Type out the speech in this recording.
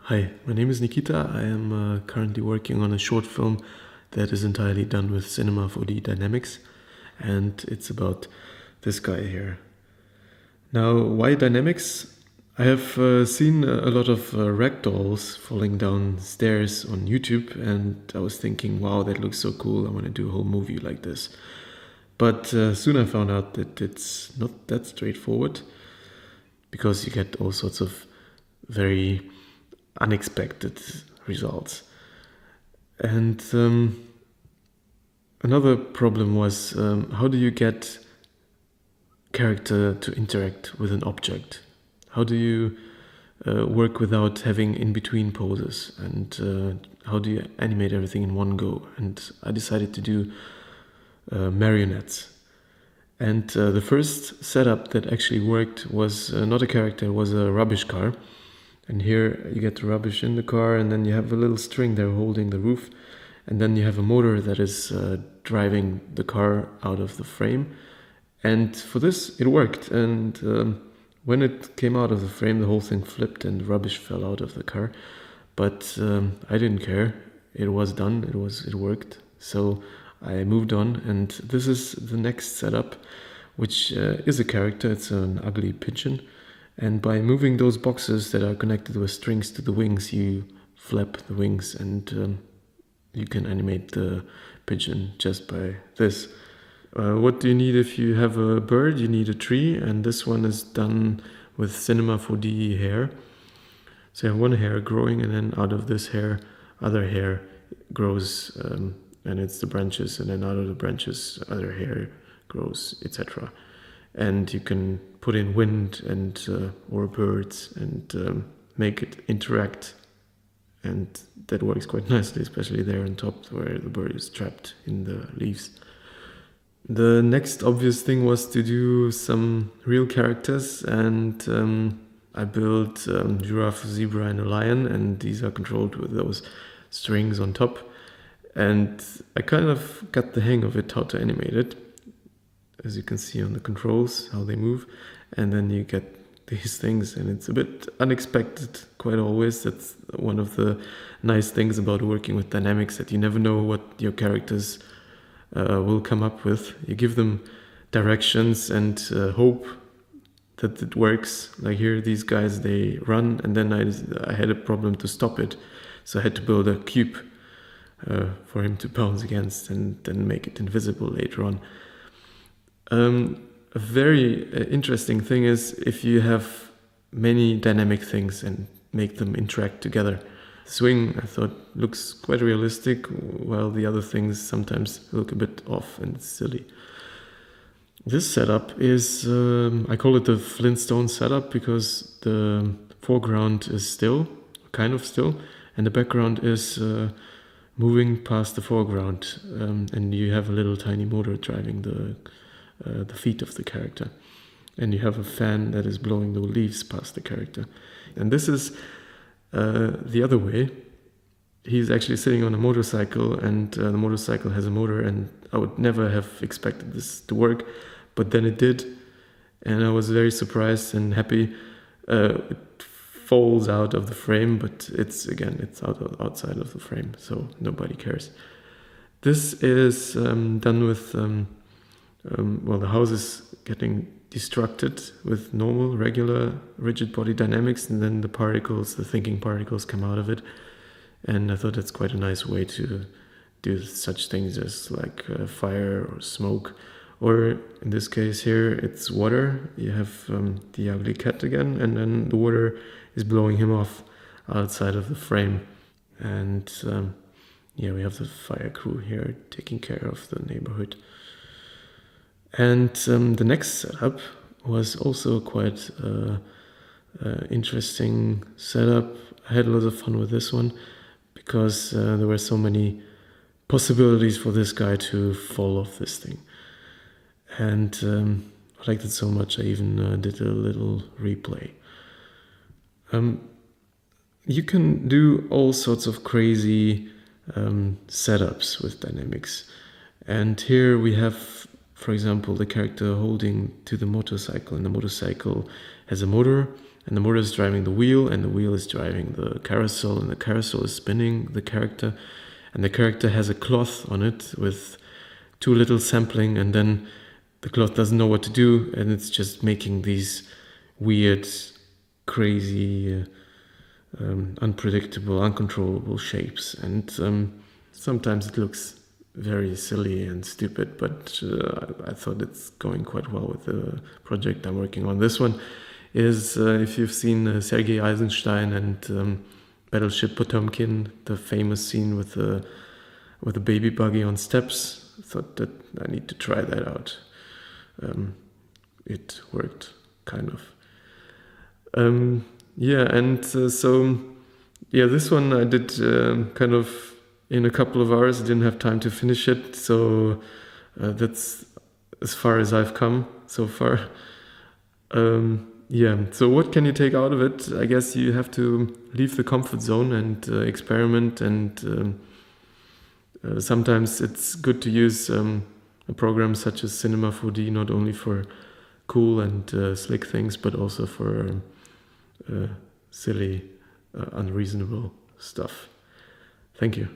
Hi, my name is Nikita. I am currently working on a short film that is entirely done with Cinema 4D dynamics, and it's about this guy here. Now, why dynamics? I have seen a lot of ragdolls falling down stairs on YouTube, and I was thinking, wow, that looks so cool. I want to do a whole movie like this. But soon I found out that it's not that straightforward, because you get all sorts of very unexpected results. And another problem was, how do you get character to interact with an object? How do you work without having in-between poses? And how do you animate everything in one go? And I decided to do marionettes. And the first setup that actually worked was not a character, it was a rubbish car. And here you get the rubbish in the car, and then you have a little string there holding the roof, and then you have a motor that is driving the car out of the frame. And for this, it worked. And when it came out of the frame, the whole thing flipped and rubbish fell out of the car. But I didn't care. It was done. It worked. So I moved on, and this is the next setup, which is a character. It's an ugly pigeon. And by moving those boxes that are connected with strings to the wings, you flap the wings, and you can animate the pigeon just by this. What do you need if you have a bird? You need a tree, and this one is done with Cinema 4D hair. So you have one hair growing, and then out of this hair, other hair grows, and it's the branches, and then out of the branches, other hair grows, etc. And you can put in wind and or birds and make it interact, and that works quite nicely, especially there on top where the bird is trapped in the leaves. The next obvious thing was to do some real characters, and I built giraffe, zebra, and a lion, and these are controlled with those strings on top. And I kind of got the hang of it, how to animate it, as you can see on the controls, how they move. And then you get these things, and it's a bit unexpected quite always. That's one of the nice things about working with dynamics, that you never know what your characters will come up with. You give them directions and hope that it works. Like here, these guys, they run, and then I had a problem to stop it. So I had to build a cube for him to bounce against, and then make it invisible later on. A very interesting thing is if you have many dynamic things and make them interact together. Swing, I thought, looks quite realistic, while the other things sometimes look a bit off and silly. This setup is, I call it the Flint Stone Set Up, because the foreground is still, kind of still, and the background is moving past the foreground, and you have a little tiny motor driving the feet of the character, and you have a fan that is blowing the leaves past the character. And this is the other way. He's actually sitting on a motorcycle, and the motorcycle has a motor, and I would never have expected this to work, but then it did, and I was very surprised and happy. It falls out of the frame, but it's outside of the frame, so nobody cares. This is done with the house is getting destructed with normal, regular, rigid body dynamics, and then the thinking particles come out of it. And I thought that's quite a nice way to do such things as like fire or smoke, or in this case here, it's water. You have the ugly cat again, and then the water is blowing him off outside of the frame. And we have the fire crew here taking care of the neighborhood. And the next setup was also quite interesting setup. I had a lot of fun with this one, because there were so many possibilities for this guy to fall off this thing. And I liked it so much, I even did a little replay. You can do all sorts of crazy setups with dynamics. And here we have for example, the character holding to the motorcycle, and the motorcycle has a motor, and the motor is driving the wheel, and the wheel is driving the carousel, and the carousel is spinning the character, and the character has a cloth on it with too little sampling, and then the cloth doesn't know what to do, and it's just making these weird, crazy, unpredictable, uncontrollable shapes. And sometimes it looks very silly and stupid, but I thought it's going quite well with the project I'm working on. This one is, if you've seen Sergei Eisenstein and Battleship Potemkin, the famous scene with a baby buggy on steps, I thought that I need to try that out. It worked, kind of. This one I did kind of in a couple of hours. I didn't have time to finish it, so that's as far as I've come so far. So what can you take out of it? I guess you have to leave the comfort zone and experiment, and sometimes it's good to use a program such as Cinema 4D, not only for cool and slick things, but also for silly, unreasonable stuff. Thank you.